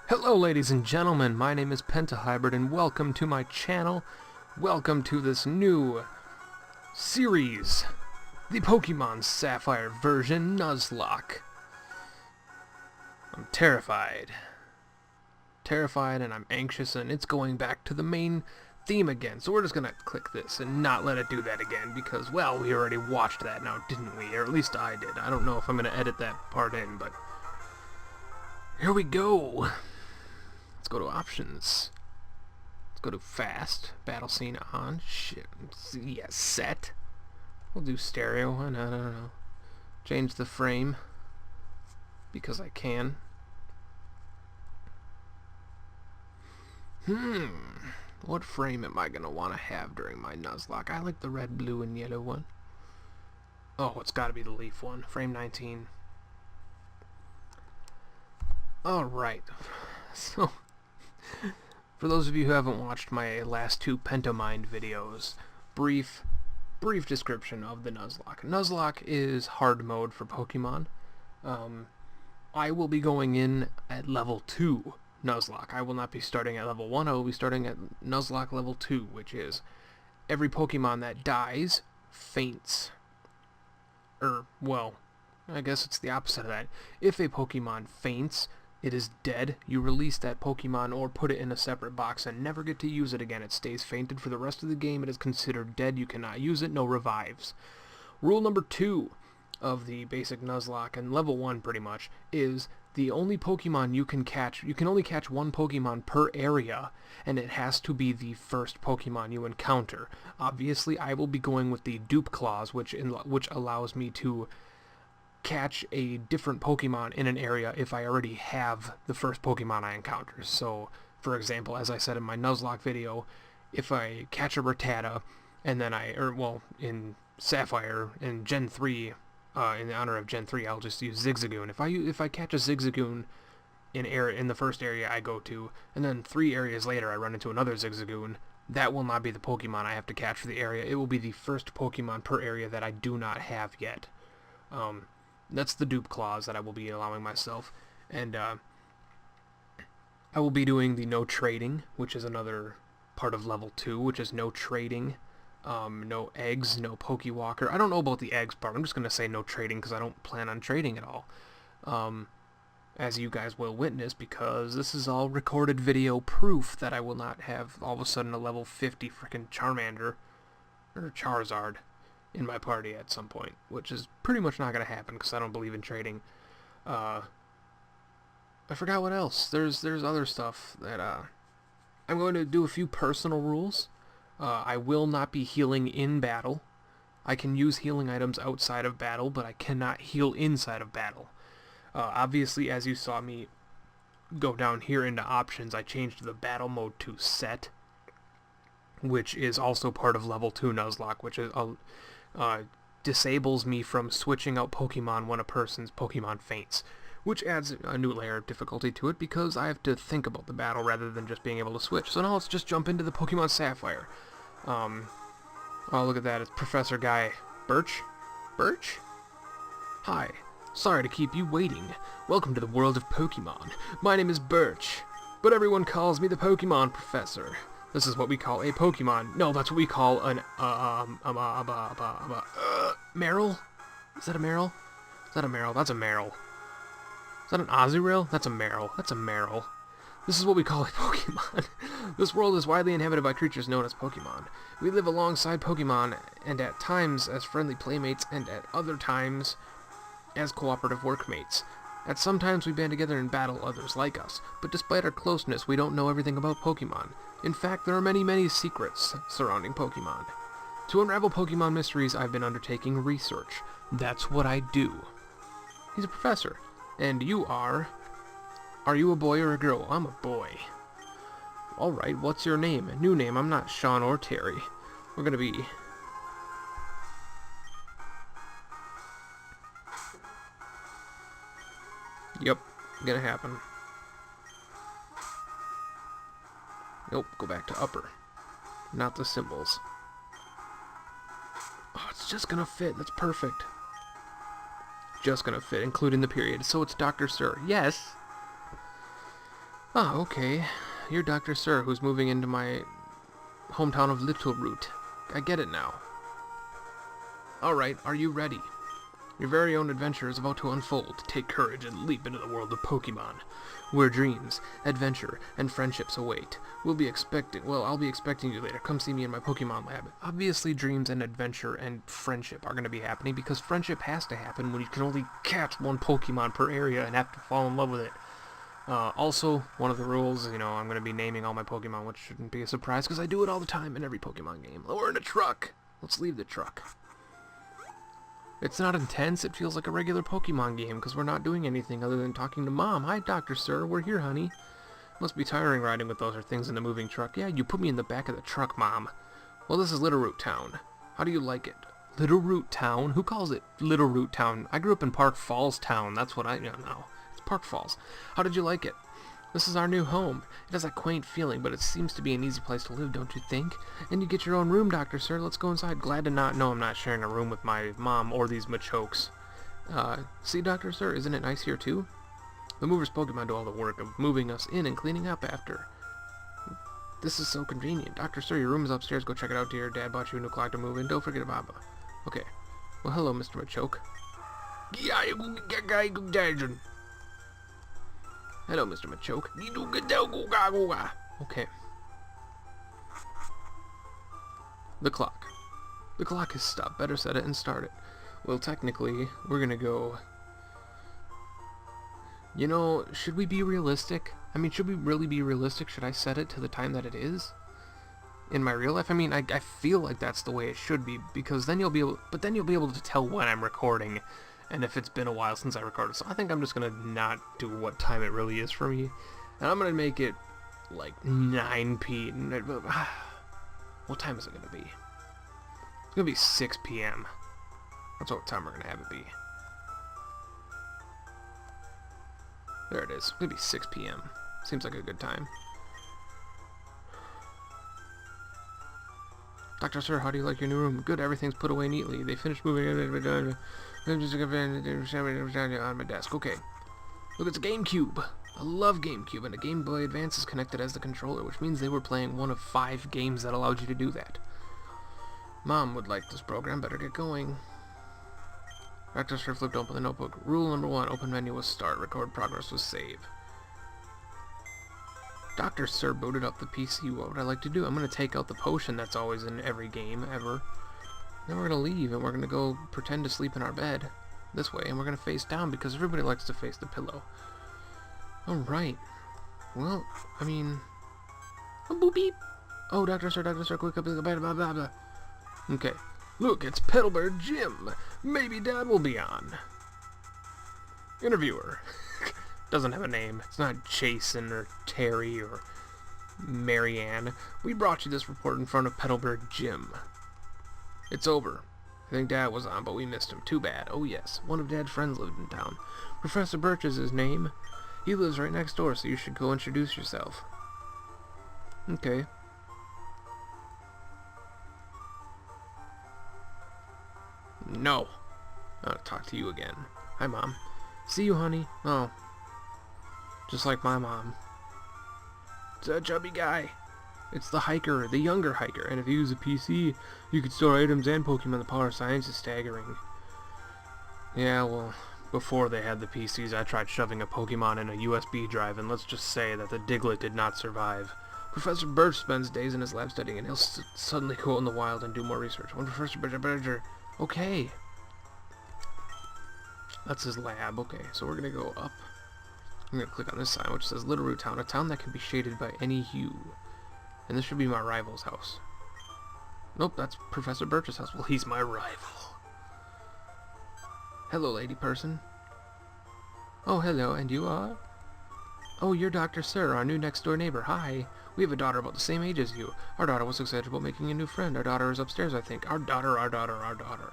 Hello ladies and gentlemen, my name is Pentahybrid and welcome to my channel. Welcome to this new series, the Pokemon Sapphire version Nuzlocke. I'm terrified. And I'm anxious, and it's going back to the main theme again. So we're just gonna click this and not let it do that again because, well, we already watched that now, didn't we? Or at least I did. I don't know if I'm gonna edit that part in, but here we go. Let's go to options. Let's go to fast. Battle scene on. Shit. Yeah, set. We'll do stereo. I don't know. Change the frame. Because I can. What frame am I going to want to have during my Nuzlocke? I like the red, blue, and yellow one. Oh, it's got to be the leaf one. Frame 19. Alright. So, for those of you who haven't watched my last two Pentamind videos, brief description of the Nuzlocke. Nuzlocke is hard mode for Pokemon. I will be going in at level 2 Nuzlocke. I will not be starting at level 1, I will be starting at Nuzlocke level 2, which is every Pokemon that dies faints. Well, I guess it's the opposite of that. If a Pokemon faints, it is dead. You release that Pokemon or put it in a separate box and never get to use it again. It stays fainted for the rest of the game. It is considered dead. You cannot use it. No revives. Rule number 2 of the basic Nuzlocke, and level 1 pretty much, is the only Pokemon you can catch. You can only catch one Pokemon per area, and it has to be the first Pokemon you encounter. Obviously, I will be going with the dupe clause, which allows me to catch a different Pokemon in an area if I already have the first Pokemon I encounter. So, for example, as I said in my Nuzlocke video, if I catch a Rattata, and then in Sapphire, in Gen 3, in honor of Gen 3, I'll just use Zigzagoon. If I catch a Zigzagoon in the first area I go to, and then 3 areas later I run into another Zigzagoon, that will not be the Pokemon I have to catch for the area. It will be the first Pokemon per area that I do not have yet. That's the dupe clause that I will be allowing myself. And I will be doing the no trading, which is another part of level 2, which is no trading. No eggs, no Pokewalker. I don't know about the eggs part. I'm just going to say no trading because I don't plan on trading at all. As you guys will witness, because this is all recorded video proof that I will not have all of a sudden a level 50 freaking Charmander or Charizard in my party at some point, which is pretty much not going to happen because I don't believe in trading. I forgot what else. There's other stuff that I'm going to do a few personal rules. I will not be healing in battle. I can use healing items outside of battle, but I cannot heal inside of battle. Obviously, as you saw me go down here into options, I changed the battle mode to set, which is also part of level 2 Nuzlocke, which is disables me from switching out Pokemon when a person's Pokemon faints, which adds a new layer of difficulty to it because I have to think about the battle rather than just being able to switch. So now let's just jump into the Pokemon Sapphire. Oh, look at that. It's Professor Guy. Birch? Birch? Hi. Sorry to keep you waiting. Welcome to the world of Pokemon. My name is Birch, but everyone calls me the Pokemon Professor. This is what we call a Pokemon. No, that's what we call an, Meryl? Is that a Meryl? Is that a Meryl? That's a Meryl. Is that an Azurill? That's a Meryl. That's a Meryl. This is what we call a Pokemon. This world is widely inhabited by creatures known as Pokemon. We live alongside Pokemon, and at times as friendly playmates, and at other times as cooperative workmates. At some times we band together and battle others like us, but despite our closeness, we don't know everything about Pokemon. In fact, there are many secrets surrounding Pokemon. To unravel Pokemon mysteries, I've been undertaking research. That's what I do. He's a professor. And you are you a boy or a girl? I'm a boy. Alright, what's your name? New name, I'm not Sean or Terry. We're gonna be... Yep, gonna happen. Nope, go back to upper. Not the symbols. Oh, it's just gonna fit, that's perfect. Just gonna fit, including the period. So it's Dr. Sir. Yes. Ah, okay. You're Dr. Sir, who's moving into my hometown of Little Root. I get it now. Alright, are you ready? Your very own adventure is about to unfold. Take courage and leap into the world of Pokemon, where dreams, adventure, and friendships await. I'll be expecting you later. Come see me in my Pokemon lab. Obviously, dreams and adventure and friendship are going to be happening, because friendship has to happen when you can only catch one Pokemon per area and have to fall in love with it. Also, one of the rules, I'm going to be naming all my Pokemon, which shouldn't be a surprise, because I do it all the time in every Pokemon game. Oh, we're in a truck. Let's leave the truck. It's not intense. It feels like a regular Pokemon game, because we're not doing anything other than talking to Mom. Hi, Dr. Sir. We're here, honey. Must be tiring riding with those things in a moving truck. Yeah, you put me in the back of the truck, Mom. Well, this is Little Root Town. How do you like it? Little Root Town? Who calls it Little Root Town? I grew up in Park Falls Town. That's what I know. It's Park Falls. How did you like it? This is our new home. It has a quaint feeling, but it seems to be an easy place to live, don't you think? And you get your own room, Dr. Sir. Let's go inside. Glad to not know I'm not sharing a room with my mom or these Machokes. See, Dr. Sir, isn't it nice here, too? The mover's Pokemon do all the work of moving us in and cleaning up after. This is so convenient. Dr. Sir, your room is upstairs. Go check it out, dear. Dad bought you a new clock to move in. Don't forget Baba. Okay. Well, hello, Mr. Machoke. Hello, Mr. Machoke. Okay. The clock. The clock has stopped. Better set it and start it. Well, technically, we're gonna go... should we be realistic? Should we really be realistic? Should I set it to the time that it is? In my real life? I feel like that's the way it should be, because then you'll be able... But then you'll be able to tell when I'm recording, and if it's been a while since I recorded. So I think I'm just gonna not do what time it really is for me. And I'm gonna make it, like, 9 p.m. What time is it gonna be? It's gonna be 6 p.m. That's what time we're gonna have it be. There it is. It's gonna be 6 p.m. Seems like a good time. Dr. Sir, how do you like your new room? Good, everything's put away neatly. They finished moving on my desk. Okay. Look, it's a GameCube. I love GameCube, and a Game Boy Advance is connected as the controller, which means they were playing one of 5 games that allowed you to do that. Mom would like this program. Better get going. Dr. Sir flipped open the notebook. Rule number 1, open menu was start. Record progress was save. Dr. Sir booted up the PC. What would I like to do? I'm going to take out the potion that's always in every game, ever. Then we're going to leave, and we're going to go pretend to sleep in our bed. This way, and we're going to face down, because everybody likes to face the pillow. Alright. Well, boop beep. Oh, Dr. Sir, quick up, blah, blah, blah, blah. Okay. Look, it's Petalburg Jim. Maybe Dad will be on. Interviewer. Doesn't have a name. It's not Jason or Terry or Marianne. We brought you this report in front of Petalburg Jim. It's over. I think Dad was on, but we missed him. Too bad. Oh yes, one of Dad's friends lived in town. Professor Birch is his name. He lives right next door, so you should go introduce yourself. Okay. No. I'll talk to you again. Hi, Mom. See you, honey. Oh. Just like my mom. It's a chubby guy. It's the hiker, the younger hiker, and if you use a PC, you could store items and Pokemon. The power of science is staggering. Yeah, well, before they had the PCs, I tried shoving a Pokemon in a USB drive, and let's just say that the Diglett did not survive. Professor Birch spends days in his lab studying, and he'll suddenly go out in the wild and do more research. When Professor Birch... Okay. That's his lab. Okay, so we're going to go up. I'm going to click on this sign, which says Little Root Town, a town that can be shaded by any hue. And this should be my rival's house. Nope, that's Professor Birch's house. Well, he's my rival. Hello, lady person. Oh, hello, and you are? Oh, you're Dr. Sir, our new next-door neighbor. Hi. We have a daughter about the same age as you. Our daughter was excited about making a new friend. Our daughter is upstairs, I think. Our daughter.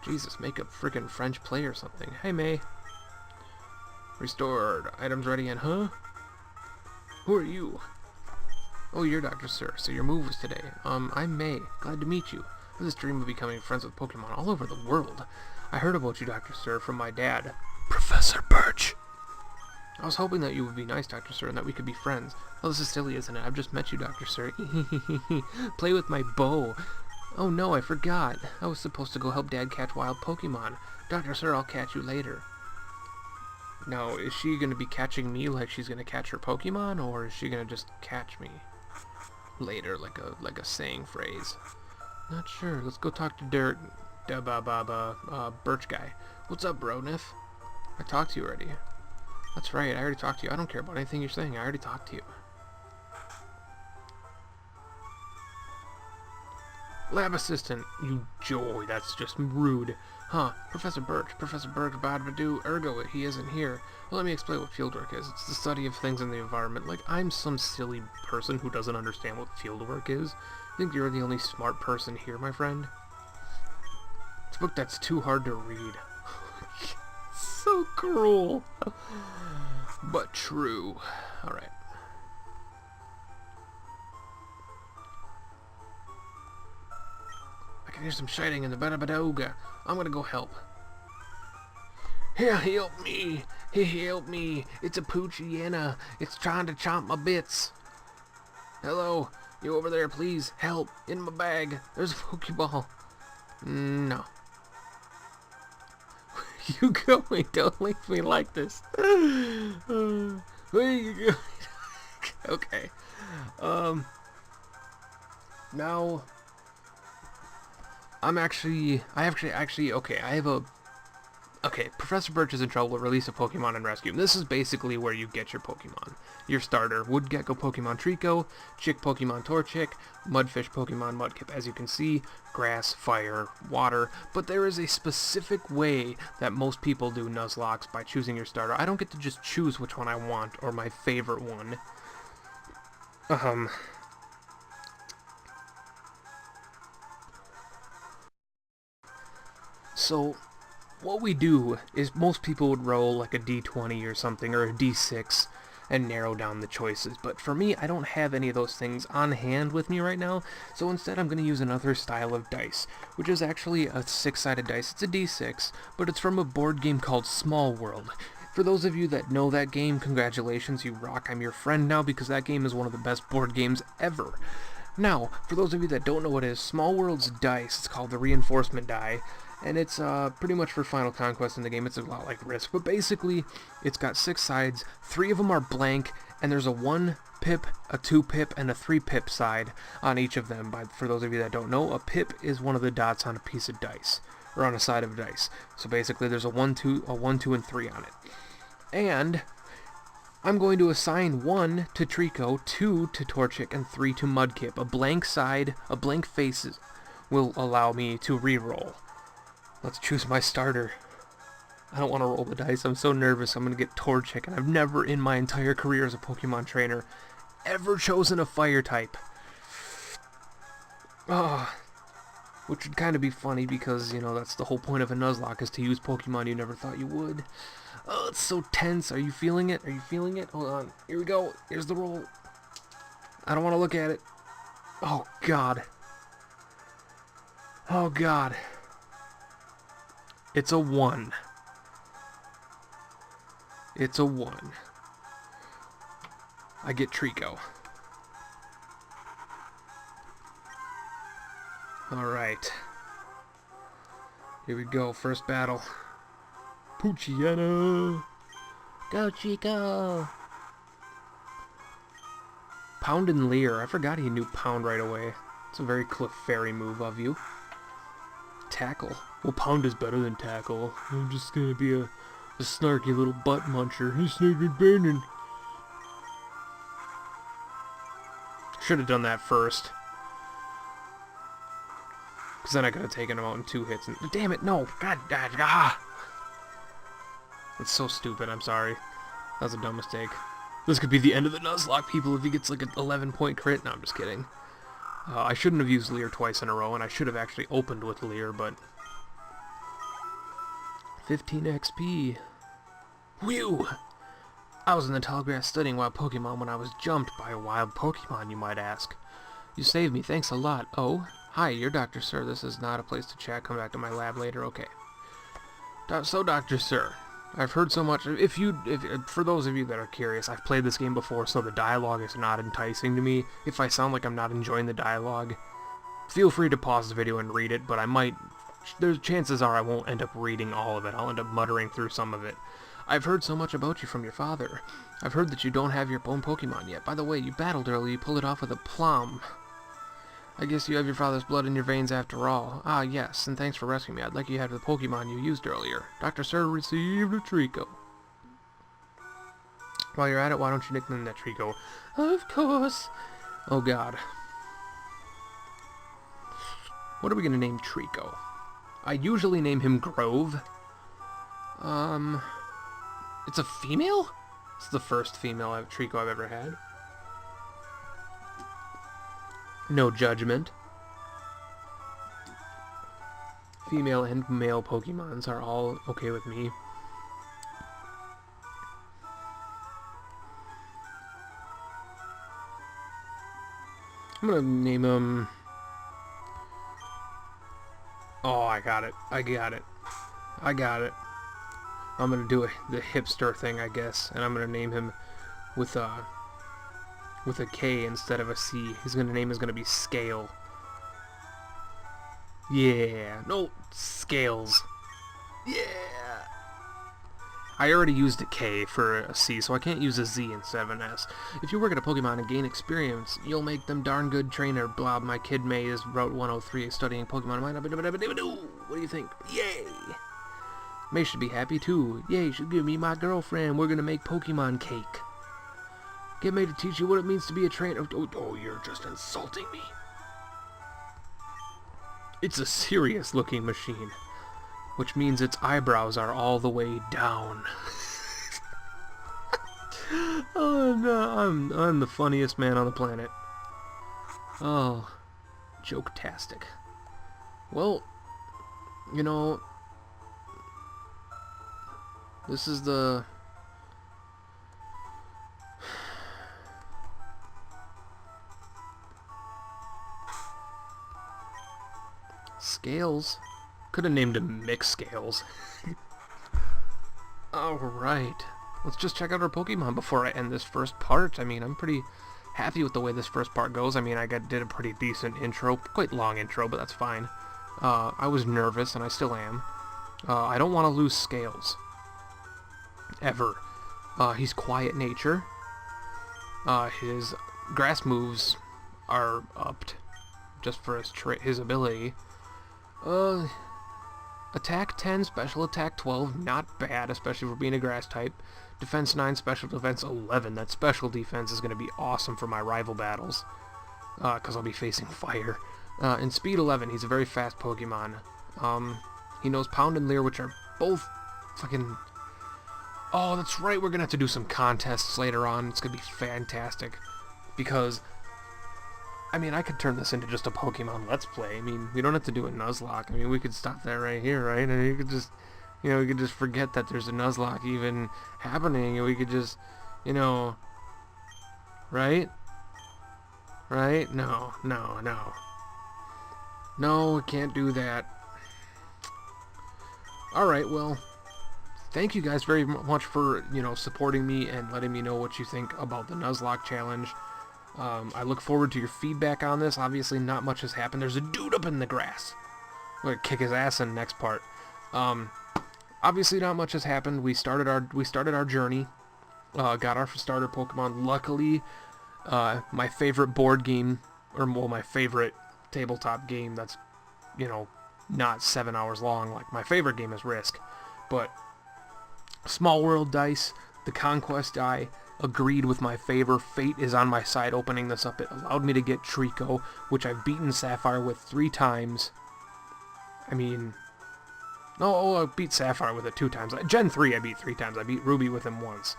Jesus, make a frickin' French play or something. Hey, May. Restored. Items ready and Who are you? Oh, you're Dr. Sir, so your move was today. I'm May. Glad to meet you. I have this dream of becoming friends with Pokemon all over the world. I heard about you, Dr. Sir, from my dad, Professor Birch. I was hoping that you would be nice, Dr. Sir, and that we could be friends. Oh, this is silly, isn't it? I've just met you, Dr. Sir. Play with my bow. Oh no, I forgot. I was supposed to go help Dad catch wild Pokemon. Dr. Sir, I'll catch you later. Now, is she going to be catching me like she's going to catch her Pokemon, or is she going to just catch me later, like a saying phrase? Not sure. Let's go talk to Birch guy. What's up, Bronif? I talked to you already. That's right, I already talked to you. I don't care about anything you're saying. I already talked to you. Lab assistant, you joy, that's just rude. Huh, Professor Birch, Badvadu, ergo, he isn't here. Well, let me explain what fieldwork is. It's the study of things in the environment. Like, I'm some silly person who doesn't understand what fieldwork is. I think you're the only smart person here, my friend. It's a book that's too hard to read. So cruel. But true. Alright. I can hear some shouting in the Badabadooga. I'm gonna go help. Here, help me! Here, help me! It's a Poochyena. It's trying to chomp my bits. Hello? You over there, please? Help! In my bag. There's a Pokeball. No. You going? Don't leave me like this. Where are you going? Okay. Now, okay, Professor Birch is in trouble. Release a Pokemon and rescue him. This is basically where you get your Pokemon. Your starter. Wood Gecko Pokemon Trico, Chick Pokemon Torchic, Mudfish Pokemon Mudkip. As you can see, grass, fire, water. But there is a specific way that most people do Nuzlocks by choosing your starter. I don't get to just choose which one I want, or my favorite one. So, what we do is most people would roll like a d20 or something, or a d6, and narrow down the choices. But for me, I don't have any of those things on hand with me right now, so instead I'm going to use another style of dice, which is actually a 6-sided dice. It's a d6, but it's from a board game called Small World. For those of you that know that game, congratulations, you rock. I'm your friend now, because that game is one of the best board games ever. Now, for those of you that don't know what it is, Small World's dice, it's called the reinforcement die, and it's pretty much for Final Conquest in the game. It's a lot like Risk, but basically it's got 6 sides, 3 of them are blank, and there's a 1 pip, a 2 pip, and a 3 pip side on each of them. For those of you that don't know, a pip is one of the dots on a piece of dice, or on a side of dice. So basically there's a 1, 2, and 3 on it. And I'm going to assign 1 to Trico, 2 to Torchic, and 3 to Mudkip. A blank side, a blank face will allow me to re-roll. Let's choose my starter. I don't want to roll the dice. I'm so nervous. I'm going to get Torchic, and I've never in my entire career as a Pokemon trainer ever chosen a fire type. Which would kind of be funny because, you know, that's the whole point of a Nuzlocke, is to use Pokemon you never thought you would. Oh, it's so tense. Are you feeling it? Are you feeling it? Hold on. Here we go. Here's the roll. I don't want to look at it. Oh, God. Oh, God. It's a 1. It's a 1. I get Trico. Alright. Here we go. First battle. Poochyena! Go, Chico! Pound and Leer. I forgot he knew Pound right away. It's a very Clefairy move of you. Tackle. Well, Pound is better than Tackle. I'm just gonna be a snarky little butt muncher. He's snarky banging. Should have done that first. Because then I could have taken him out in 2 hits. And damn it, no! God, That's so stupid, I'm sorry. That was a dumb mistake. This could be the end of the Nuzlocke, people, if he gets like an 11-point crit. No, I'm just kidding. I shouldn't have used Leer twice in a row, and I should have actually opened with Leer, but 15 XP. Whew! I was in the tall grass studying wild Pokemon when I was jumped by a wild Pokemon, you might ask. You saved me, thanks a lot. Oh, hi, you're Dr. Sir. This is not a place to chat. Come back to my lab later, okay. So, Dr. Sir, I've heard so much. For those of you that are curious, I've played this game before, so the dialogue is not enticing to me. If I sound like I'm not enjoying the dialogue, feel free to pause the video and read it, but I might... chances are I won't end up reading all of it. I'll end up muttering through some of it. I've heard so much about you from your father. I've heard that you don't have your own Pokemon yet. By the way, you battled earlier. You pulled it off with a plum. I guess you have your father's blood in your veins after all. Ah, yes, and thanks for rescuing me. I'd like you to have the Pokemon you used earlier. Dr. Sir received a Trico. While you're at it, why don't you nickname that Trico? Of course. Oh, God. What are we going to name Trico? I usually name him Grove. It's a female? It's the first female Trico I've ever had. No judgment. Female and male Pokemons are all okay with me. I'm gonna name him... Oh, I got it. I got it. I got it. I'm gonna do the hipster thing, I guess, and I'm gonna name him with a K instead of a C. His name is gonna be Scale. Yeah. No, Scales. Yeah. I already used a K for a C, so I can't use a Z instead of an S. If you work at a Pokemon and gain experience, you'll make them darn good trainer. Blah, my kid May is Route 103 studying Pokemon. What do you think? Yay! May should be happy too. Yay, she'll give me my girlfriend. We're gonna make Pokemon cake. Get May to teach you what it means to be a trainer. Oh, you're just insulting me. It's a serious looking machine, which means its eyebrows are all the way down. Oh no, I'm the funniest man on the planet. Oh, joke-tastic. Well, you know, this is the... Scales? Could have named him Mix Scales. Alright. Let's just check out our Pokemon before I end this first part. I mean, I'm pretty happy with the way this first part goes. I mean, did a pretty decent intro. Quite long intro, but that's fine. I was nervous, and I still am. I don't want to lose Scales. Ever. He's quiet nature. His grass moves are upped just for his ability. Attack 10, special attack 12, not bad, especially for being a grass type. Defense 9, special defense 11. That special defense is going to be awesome for my rival battles, because I'll be facing fire. And speed 11, he's a very fast Pokemon. He knows Pound and Leer, which are both fucking... Oh, that's right, we're going to have to do some contests later on. It's going to be fantastic, because... I mean, I could turn this into just a Pokemon Let's Play. I mean, we don't have to do a Nuzlocke. I mean, we could stop that right here, right? And you could just, you know, we could just forget that there's a Nuzlocke even happening, and we could just, you know, right? Right? No, no, no. No, we can't do that. Alright, well, thank you guys very much for, you know, supporting me and letting me know what you think about the Nuzlocke challenge. I look forward to your feedback on this. Obviously, not much has happened. There's a dude up in the grass. We're gonna kick his ass in the next part. Obviously, not much has happened. We started our journey. Got our starter Pokemon. Luckily, my favorite board game, or well, my favorite tabletop game that's, you know, not 7 hours long. Like my favorite game is Risk, but Small World Dice, the Conquest Die, agreed with my favor. Fate is on my side opening this up. It allowed me to get Trico, which I've beaten Sapphire with 3 times. I mean... No, I beat Sapphire with it 2 times. Gen 3 I beat 3 times. I beat Ruby with him once.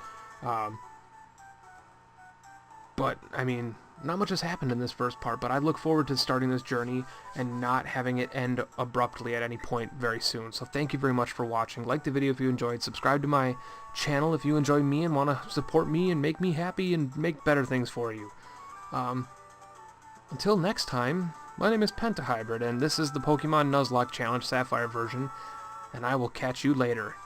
But, I mean, not much has happened in this first part, but I look forward to starting this journey and not having it end abruptly at any point very soon. So thank you very much for watching. Like the video if you enjoyed. Subscribe to my channel if you enjoy me and want to support me and make me happy and make better things for you. Until next time, my name is Pentahybrid, and this is the Pokemon Nuzlocke Challenge Sapphire version, and I will catch you later.